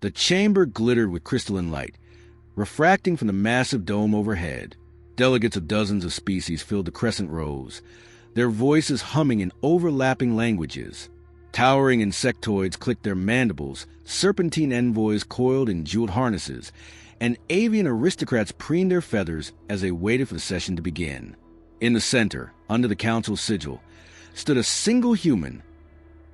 The chamber glittered with crystalline light, refracting from the massive dome overhead. Delegates of dozens of species filled the crescent rows, their voices humming in overlapping languages. Towering insectoids clicked their mandibles, serpentine envoys coiled in jeweled harnesses, and avian aristocrats preened their feathers as they waited for the session to begin. In the center, under the council's sigil, stood a single human,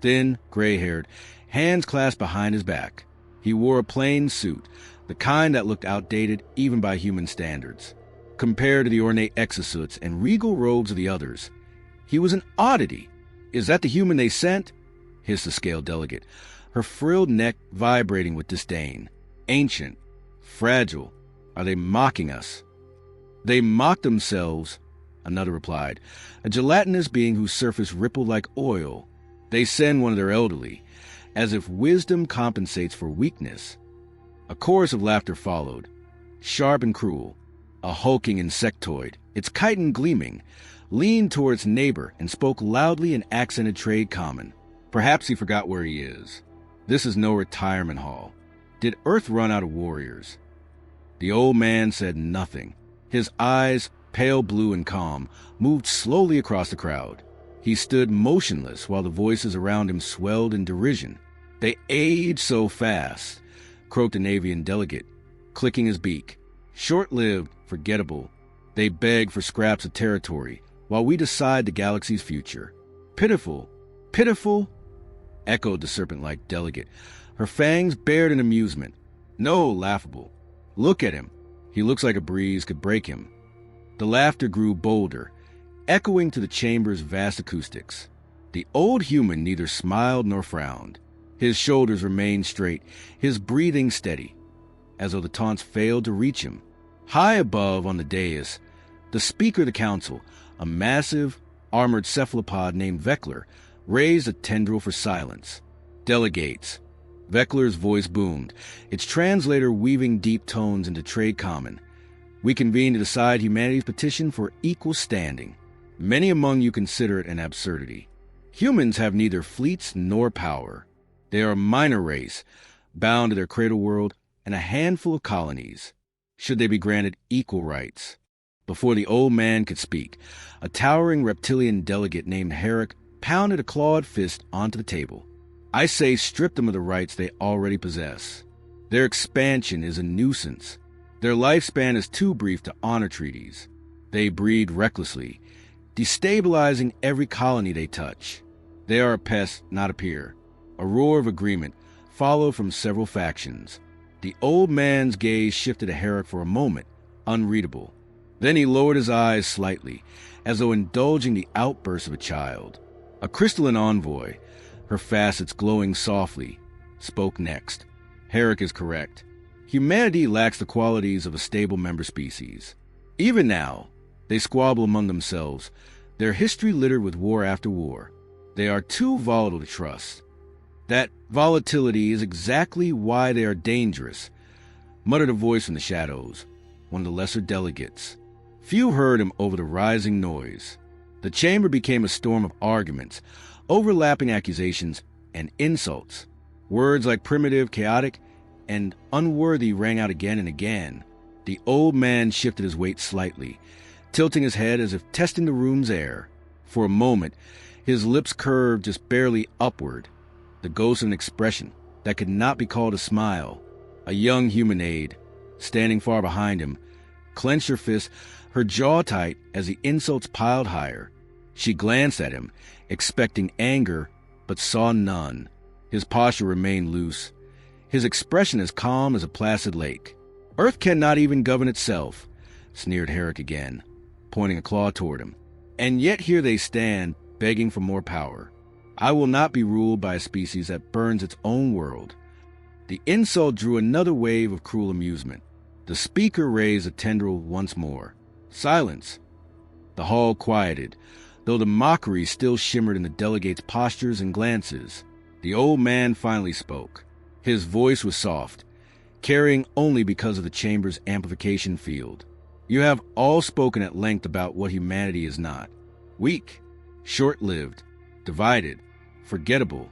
thin, gray-haired, hands clasped behind his back. He wore a plain suit, the kind that looked outdated even by human standards. Compared to the ornate exosuits and regal robes of the others, he was an oddity. "Is that the human they sent?" hissed the scaled delegate, her frilled neck vibrating with disdain. "Ancient, fragile. Are they mocking us?" "They mock themselves," another replied, a gelatinous being whose surface rippled like oil. "They send one of their elderly, as if wisdom compensates for weakness." A chorus of laughter followed, sharp and cruel. A hulking insectoid, its chitin gleaming, leaned toward its neighbor and spoke loudly in accented trade common. Perhaps he forgot where he is. This is no retirement hall. Did Earth run out of warriors? The old man said nothing. His eyes, pale blue and calm, moved slowly across the crowd. He stood motionless while the voices around him swelled in derision. "They age so fast," croaked an avian delegate, clicking his beak. "Short-lived, forgettable. They beg for scraps of territory while we decide the galaxy's future. Pitiful, pitiful," echoed the serpent-like delegate, her fangs bared in amusement. "No, laughable. Look at him. He looks like a breeze could break him." The laughter grew bolder, echoing to the chamber's vast acoustics. The old human neither smiled nor frowned. His shoulders remained straight, his breathing steady, as though the taunts failed to reach him. High above on the dais, the Speaker of the Council, a massive, armored cephalopod named Vekler, raised a tendril for silence. "Delegates." Vekler's voice boomed, its translator weaving deep tones into trade common. "We convene to decide humanity's petition for equal standing. Many among you consider it an absurdity. Humans have neither fleets nor power. They are a minor race, bound to their cradle world and a handful of colonies. Should they be granted equal rights?" Before the old man could speak, a towering reptilian delegate named Herrick pounded a clawed fist onto the table. "I say strip them of the rights they already possess. Their expansion is a nuisance. Their lifespan is too brief to honor treaties. They breed recklessly, destabilizing every colony they touch. They are a pest, not a peer." A roar of agreement followed from several factions. The old man's gaze shifted to Herrick for a moment, unreadable. Then he lowered his eyes slightly, as though indulging the outburst of a child. A crystalline envoy, her facets glowing softly, spoke next. "Herrick is correct. Humanity lacks the qualities of a stable member species. Even now, they squabble among themselves, their history littered with war after war. They are too volatile to trust. That volatility is exactly why they are dangerous," muttered a voice from the shadows, one of the lesser delegates. Few heard him over the rising noise. The chamber became a storm of arguments, overlapping accusations and insults. Words like primitive, chaotic, and unworthy rang out again and again. The old man shifted his weight slightly, tilting his head as if testing the room's air. For a moment, his lips curved just barely upward, the ghost of an expression that could not be called a smile. A young humanoid, standing far behind him, clenched her fist, her jaw tight as the insults piled higher. She glanced at him, expecting anger, but saw none. His posture remained loose, his expression as calm as a placid lake. "Earth cannot even govern itself," sneered Herrick again, pointing a claw toward him. "And yet here they stand, begging for more power. I will not be ruled by a species that burns its own world." The insult drew another wave of cruel amusement. The speaker raised a tendril once more. "Silence." The hall quieted, though the mockery still shimmered in the delegates' postures and glances. The old man finally spoke. His voice was soft, carrying only because of the chamber's amplification field. "You have all spoken at length about what humanity is not. Weak, short-lived, divided, forgettable."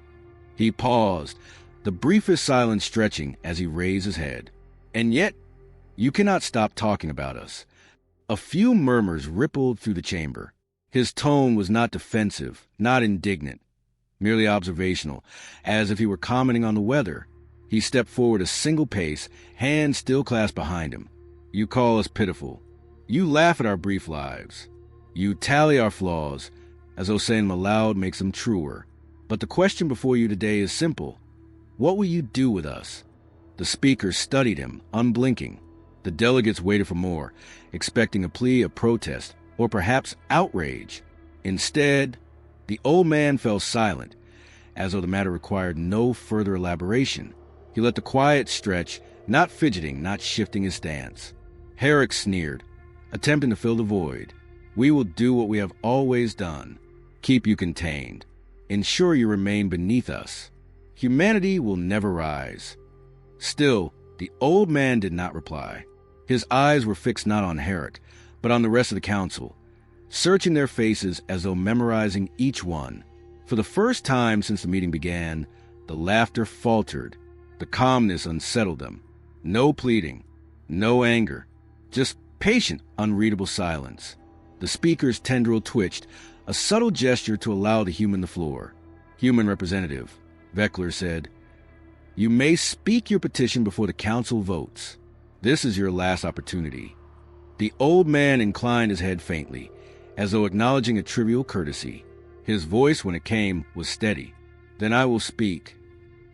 He paused, the briefest silence stretching as he raised his head. "And yet, you cannot stop talking about us." A few murmurs rippled through the chamber. His tone was not defensive, not indignant, merely observational, as if he were commenting on the weather. He stepped forward a single pace, hands still clasped behind him. "You call us pitiful. You laugh at our brief lives. You tally our flaws, as though saying them aloud makes them truer. But the question before you today is simple. What will you do with us?" The speaker studied him, unblinking. The delegates waited for more, expecting a plea of protest, or perhaps outrage. Instead, the old man fell silent, as though the matter required no further elaboration. He let the quiet stretch, not fidgeting, not shifting his stance. Herrick sneered, attempting to fill the void. "We will do what we have always done. Keep you contained. Ensure you remain beneath us. Humanity will never rise." Still, the old man did not reply. His eyes were fixed not on Herrick, but on the rest of the council, searching their faces as though memorizing each one. For the first time since the meeting began, the laughter faltered. The calmness unsettled them. No pleading, no anger, just patient, unreadable silence. The speaker's tendril twitched, a subtle gesture to allow the human the floor. "Human representative," Veckler said, "you may speak your petition before the council votes. This is your last opportunity." The old man inclined his head faintly, as though acknowledging a trivial courtesy. His voice, when it came, was steady. "Then I will speak."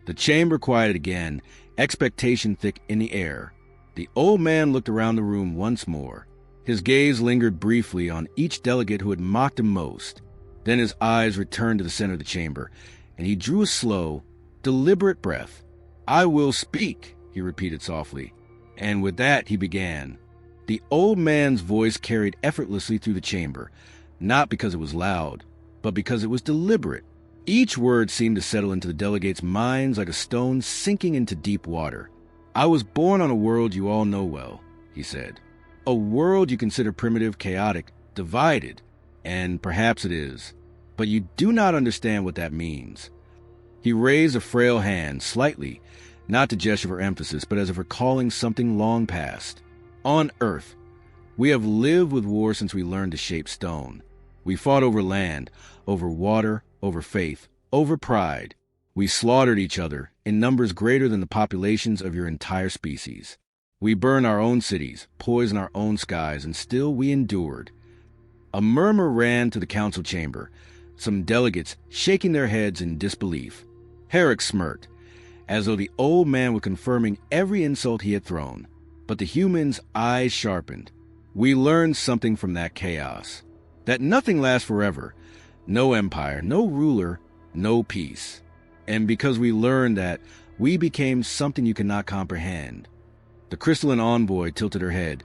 The chamber quieted again, expectation thick in the air. The old man looked around the room once more. His gaze lingered briefly on each delegate who had mocked him most. Then his eyes returned to the center of the chamber, and he drew a slow, deliberate breath. "I will speak," he repeated softly. And with that he began. The old man's voice carried effortlessly through the chamber, not because it was loud, but because it was deliberate. Each word seemed to settle into the delegates' minds like a stone sinking into deep water. "I was born on a world you all know well," he said. "A world you consider primitive, chaotic, divided, and perhaps it is. But you do not understand what that means." He raised a frail hand, slightly, not to gesture for emphasis, but as if recalling something long past. "On Earth, we have lived with war since we learned to shape stone. We fought over land, over water, over faith, over pride. We slaughtered each other in numbers greater than the populations of your entire species. We burned our own cities, poisoned our own skies, and still we endured." A murmur ran to the council chamber, some delegates shaking their heads in disbelief. Herrick smirked, as though the old man were confirming every insult he had thrown. But the human's eyes sharpened. "We learned something from that chaos. That nothing lasts forever. No empire, no ruler, no peace. And because we learned that, we became something you cannot comprehend." The crystalline envoy tilted her head,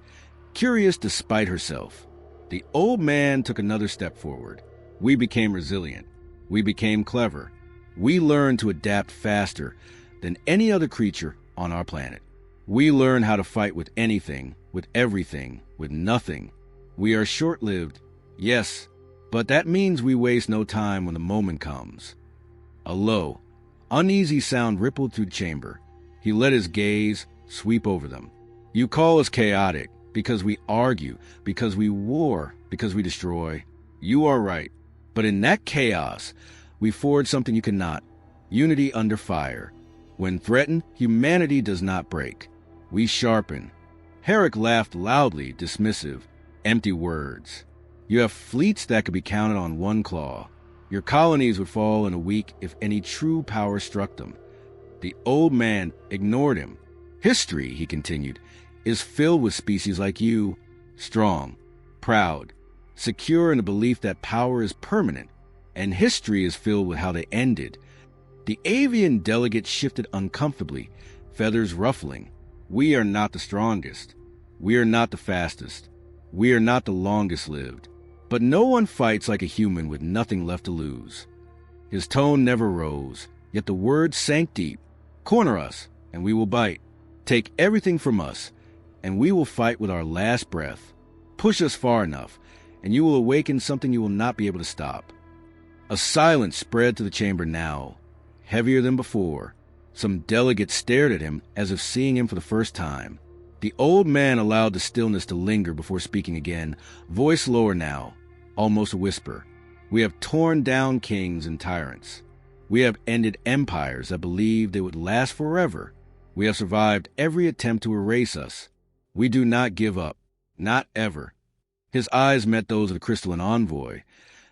curious despite herself. The old man took another step forward. "We became resilient. We became clever. We learned to adapt faster than any other creature on our planet. We learned how to fight with anything, with everything, with nothing. We are short-lived, yes, but that means we waste no time when the moment comes." A low, uneasy sound rippled through the chamber. He let his gaze sweep over them. "You call us chaotic because we argue, because we war, because we destroy. You are right. But in that chaos, we forge something you cannot. Unity under fire. When threatened, humanity does not break. We sharpen." Herrick laughed loudly, dismissive. "Empty words. You have fleets that could be counted on one claw. Your colonies would fall in a week if any true power struck them." The old man ignored him. "History," he continued, "is filled with species like you, strong, proud, secure in the belief that power is permanent, and history is filled with how they ended." The avian delegate shifted uncomfortably, feathers ruffling. "We are not the strongest. We are not the fastest. We are not the longest lived. But no one fights like a human with nothing left to lose." His tone never rose, yet the words sank deep. "Corner us, and we will bite. Take everything from us, and we will fight with our last breath. Push us far enough, and you will awaken something you will not be able to stop." A silence spread to the chamber now, heavier than before. Some delegates stared at him as if seeing him for the first time. The old man allowed the stillness to linger before speaking again, voice lower now, almost a whisper. We have torn down kings and tyrants. We have ended empires that believed they would last forever. We have survived every attempt to erase us. We do not give up. Not ever. His eyes met those of the crystalline envoy,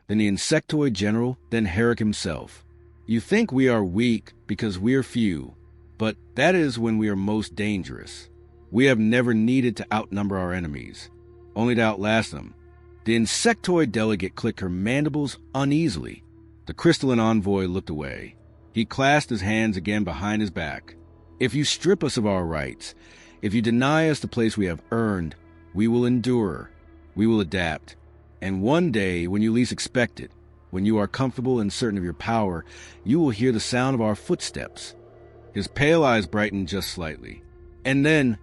then the insectoid general, then Herrick himself. You think we are weak because we are few, but that is when we are most dangerous. We have never needed to outnumber our enemies, only to outlast them. The insectoid delegate clicked her mandibles uneasily. The crystalline envoy looked away. He clasped his hands again behind his back. If you strip us of our rights, if you deny us the place we have earned, we will endure. We will adapt. And one day, when you least expect it, when you are comfortable and certain of your power, you will hear the sound of our footsteps. His pale eyes brightened just slightly. And then,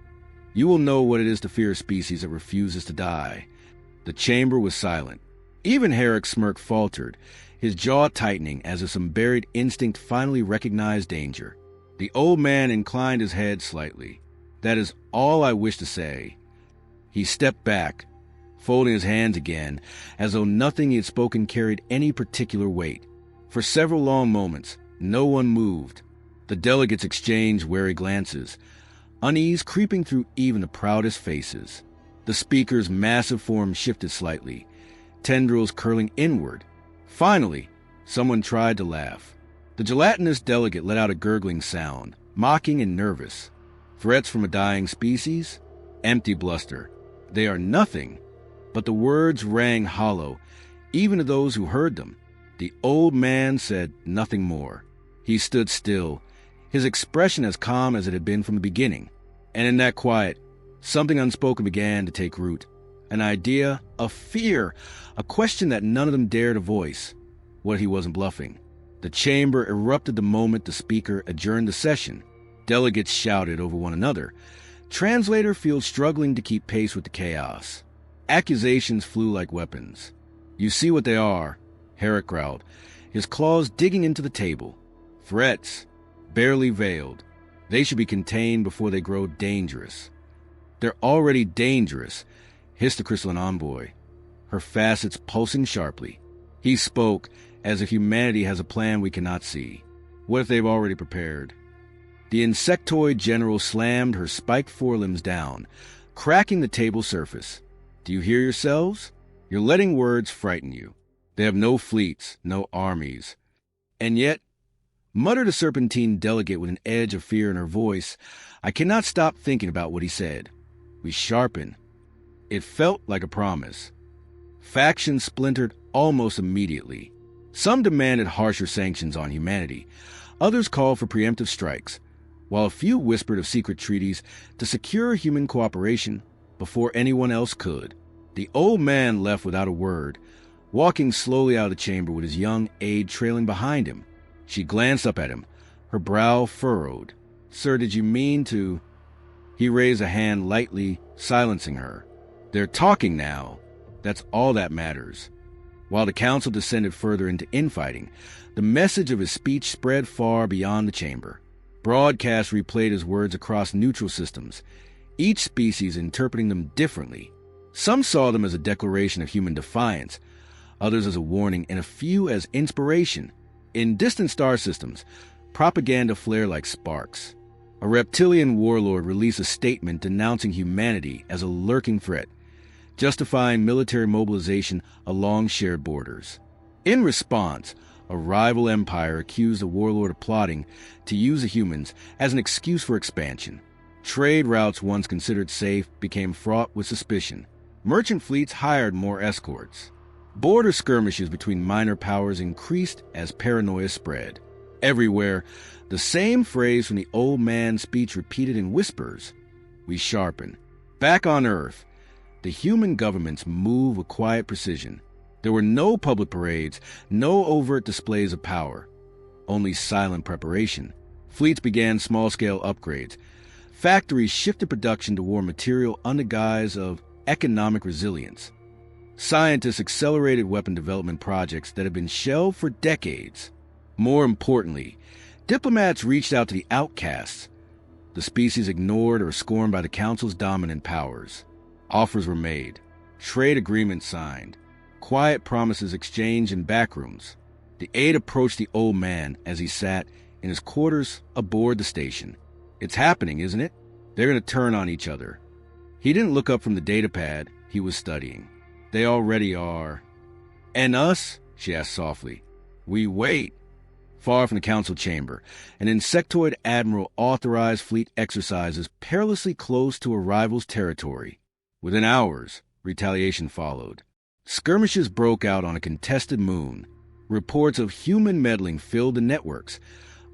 you will know what it is to fear a species that refuses to die. The chamber was silent. Even Herrick's smirk faltered, his jaw tightening as if some buried instinct finally recognized danger. The old man inclined his head slightly. That is all I wish to say. He stepped back, folding his hands again, as though nothing he had spoken carried any particular weight. For several long moments, no one moved. The delegates exchanged wary glances, unease creeping through even the proudest faces. The speaker's massive form shifted slightly, tendrils curling inward. Finally, someone tried to laugh. The gelatinous delegate let out a gurgling sound, mocking and nervous. Threats from a dying species? Empty bluster. They are nothing. But the words rang hollow, even to those who heard them. The old man said nothing more. He stood still, his expression as calm as it had been from the beginning. And in that quiet, something unspoken began to take root. An idea, a fear, a question that none of them dared to voice. What he wasn't bluffing. The chamber erupted the moment the speaker adjourned the session. Delegates shouted over one another. Translator feels struggling to keep pace with the chaos. Accusations flew like weapons. You see what they are, Herrick growled, his claws digging into the table. Threats, barely veiled. They should be contained before they grow dangerous. They're already dangerous, hissed the crystalline envoy, her facets pulsing sharply. He spoke as if humanity has a plan we cannot see. What if they've already prepared? The insectoid general slammed her spiked forelimbs down, cracking the table surface. Do you hear yourselves? You're letting words frighten you. They have no fleets, no armies. And yet, muttered a serpentine delegate with an edge of fear in her voice, I cannot stop thinking about what he said. We sharpen. It felt like a promise. Factions splintered almost immediately. Some demanded harsher sanctions on humanity. Others called for preemptive strikes, while a few whispered of secret treaties to secure human cooperation before anyone else could. The old man left without a word, walking slowly out of the chamber with his young aide trailing behind him. She glanced up at him, her brow furrowed. Sir, did you mean to... He raised a hand lightly, silencing her. They're talking now. That's all that matters. While the council descended further into infighting, the message of his speech spread far beyond the chamber. Broadcasts replayed his words across neutral systems, each species interpreting them differently. Some saw them as a declaration of human defiance, others as a warning, and a few as inspiration. In distant star systems, propaganda flared like sparks. A reptilian warlord released a statement denouncing humanity as a lurking threat, justifying military mobilization along shared borders. In response, a rival empire accused the warlord of plotting to use the humans as an excuse for expansion. Trade routes once considered safe became fraught with suspicion. Merchant fleets hired more escorts. Border skirmishes between minor powers increased as paranoia spread. Everywhere, the same phrase from the old man's speech repeated in whispers. We sharpen. Back on Earth, the human governments move with quiet precision. There were no public parades, no overt displays of power, only silent preparation. Fleets began small-scale upgrades. Factories shifted production to war material under guise of economic resilience. Scientists accelerated weapon development projects that had been shelved for decades. More importantly, Diplomats reached out to the outcasts, the species ignored or scorned by the Council's dominant powers. Offers were made, trade agreements signed, quiet promises exchanged in backrooms. The aide approached the old man as he sat in his quarters aboard the station. "It's happening, isn't it? They're going to turn on each other." He didn't look up from the datapad he was studying. "They already are." "And us?" she asked softly. "We wait." Far from the council chamber, an insectoid admiral authorized fleet exercises perilously close to a rival's territory. Within hours, retaliation followed. Skirmishes broke out on a contested moon. Reports of human meddling filled the networks.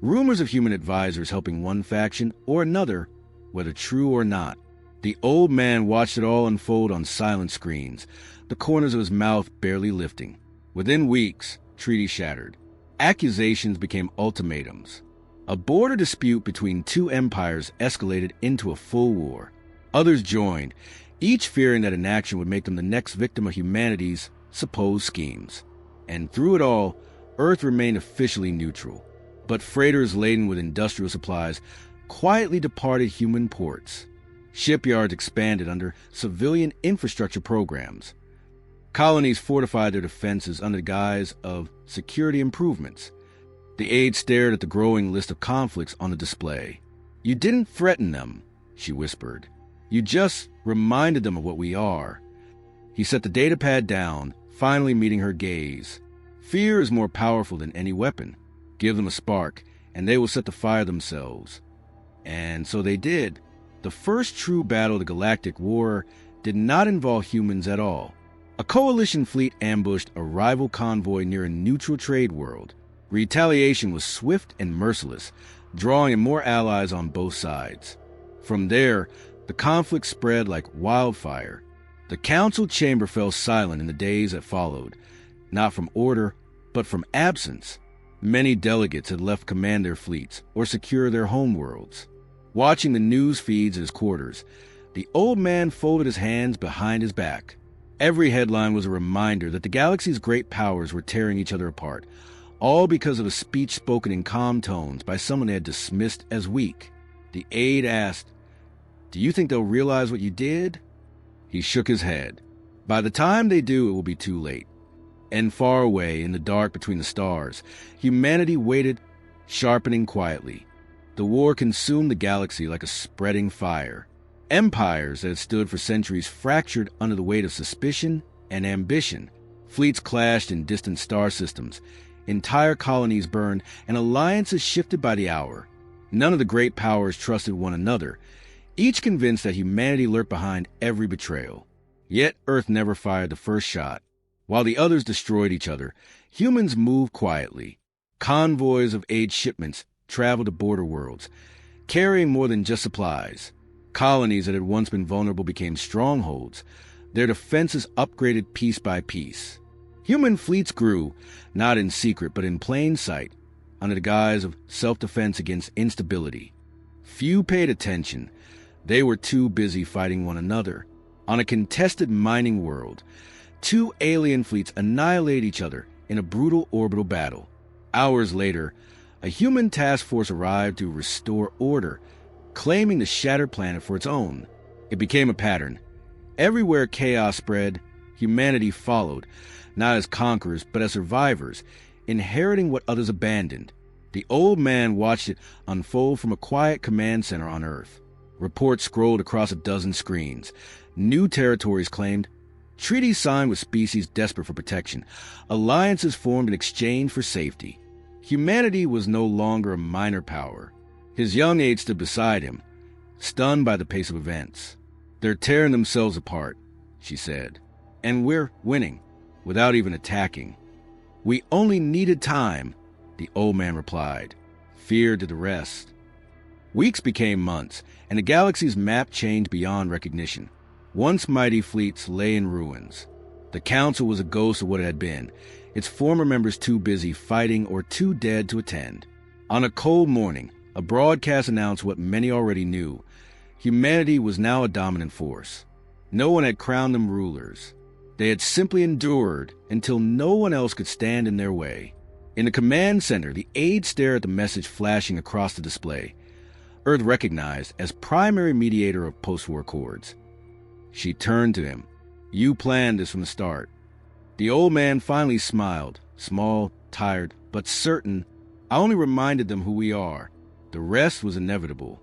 Rumors of human advisors helping one faction or another, whether true or not. The old man watched it all unfold on silent screens, the corners of his mouth barely lifting. Within weeks, treaties shattered. Accusations became ultimatums. A border dispute between two empires escalated into a full war. Others joined, each fearing that inaction would make them the next victim of humanity's supposed schemes. And through it all, Earth remained officially neutral. But freighters laden with industrial supplies quietly departed human ports. Shipyards expanded under civilian infrastructure programs. Colonies fortified their defenses under the guise of security improvements. The aide stared at the growing list of conflicts on the display. "You didn't threaten them," she whispered. "You just reminded them of what we are." He set the datapad down, finally meeting her gaze. "Fear is more powerful than any weapon. Give them a spark, and they will set the fire themselves." And so they did. The first true battle of the Galactic War did not involve humans at all. A coalition fleet ambushed a rival convoy near a neutral trade world. Retaliation was swift and merciless, drawing in more allies on both sides. From there, the conflict spread like wildfire. The council chamber fell silent in the days that followed, not from order, but from absence. Many delegates had left command their fleets or secure their homeworlds. Watching the news feeds at his quarters, the old man folded his hands behind his back. Every headline was a reminder that the galaxy's great powers were tearing each other apart, all because of a speech spoken in calm tones by someone they had dismissed as weak. The aide asked, "Do you think they'll realize what you did?" He shook his head. "By the time they do, it will be too late." And far away, in the dark between the stars, humanity waited, sharpening quietly. The war consumed the galaxy like a spreading fire. Empires that had stood for centuries fractured under the weight of suspicion and ambition. Fleets clashed in distant star systems. Entire colonies burned, and alliances shifted by the hour. None of the great powers trusted one another, each convinced that humanity lurked behind every betrayal. Yet Earth never fired the first shot. While the others destroyed each other, humans moved quietly. Convoys of aid shipments traveled to border worlds, carrying more than just supplies. Colonies that had once been vulnerable became strongholds, their defenses upgraded piece by piece. Human fleets grew, not in secret but in plain sight, under the guise of self-defense against instability. Few paid attention. They were too busy fighting one another. On a contested mining world, two alien fleets annihilated each other in a brutal orbital battle. Hours later, a human task force arrived to restore order, claiming the shattered planet for its own. It became a pattern. Everywhere chaos spread, humanity followed, not as conquerors, but as survivors, inheriting what others abandoned. The old man watched it unfold from a quiet command center on Earth. Reports scrolled across a dozen screens. New territories claimed, treaties signed with species desperate for protection, alliances formed in exchange for safety. Humanity was no longer a minor power. His young aide stood beside him, stunned by the pace of events. "They're tearing themselves apart," she said. "And we're winning, without even attacking." "We only needed time," the old man replied. "Fear did the rest." Weeks became months, and the galaxy's map changed beyond recognition. Once mighty fleets lay in ruins. The council was a ghost of what it had been, its former members too busy fighting or too dead to attend. On a cold morning, a broadcast announced what many already knew. Humanity was now a dominant force. No one had crowned them rulers. They had simply endured until no one else could stand in their way. In the command center, the aide stared at the message flashing across the display. Earth recognized as primary mediator of post-war accords. She turned to him. You planned this from the start. The old man finally smiled, small, tired, but certain. I only reminded them who we are. The rest was inevitable.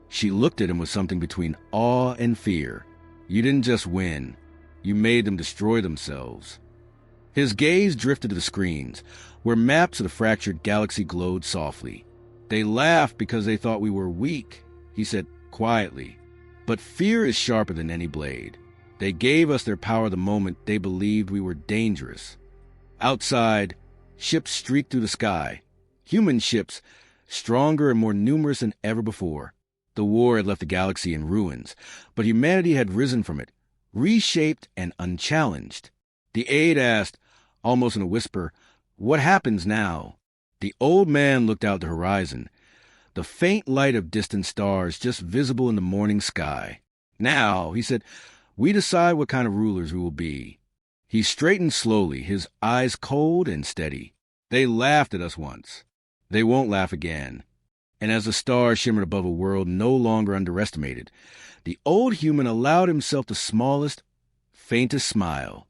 She looked at him with something between awe and fear. You didn't just win. You made them destroy themselves. His gaze drifted to the screens, where maps of the fractured galaxy glowed softly. They laughed because they thought we were weak, he said quietly. But fear is sharper than any blade. They gave us their power the moment they believed we were dangerous. Outside, ships streaked through the sky. Human ships, stronger and more numerous than ever before. The war had left the galaxy in ruins, but humanity had risen from it, reshaped and unchallenged. The aide asked, almost in a whisper, what happens now? The old man looked out the horizon, the faint light of distant stars just visible in the morning sky. Now, he said, we decide what kind of rulers we will be. He straightened slowly, his eyes cold and steady. They laughed at us once. They won't laugh again. And as the stars shimmered above a world no longer underestimated, the old human allowed himself the smallest, faintest smile.